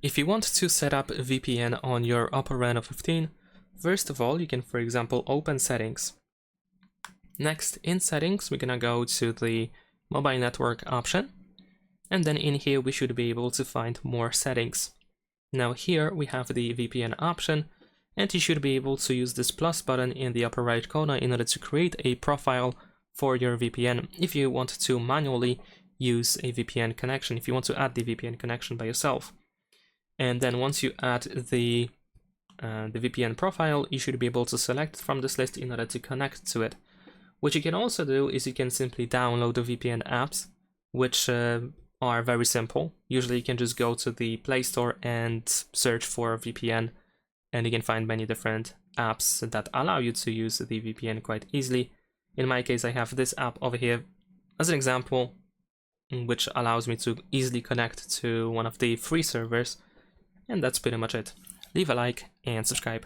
If you want to set up a VPN on your OPPO Reno 15, first of all, you can, for example, open Settings. Next, in Settings, we're gonna go to the Mobile Network option, and then in here we should be able to find More Settings. Now here we have the VPN option, and you should be able to use this plus button in the upper right corner in order to create a profile for your VPN if you want to manually use a VPN connection, if you want to add the VPN connection by yourself. And then once you add the VPN profile, you should be able to select from this list in order to connect to it. What you can also do is you can simply download the VPN apps, which are very simple. Usually you can just go to the Play Store and search for VPN, and you can find many different apps that allow you to use the VPN quite easily. In my case, I have this app over here as an example, which allows me to easily connect to one of the free servers. And that's pretty much it. Leave a like and subscribe.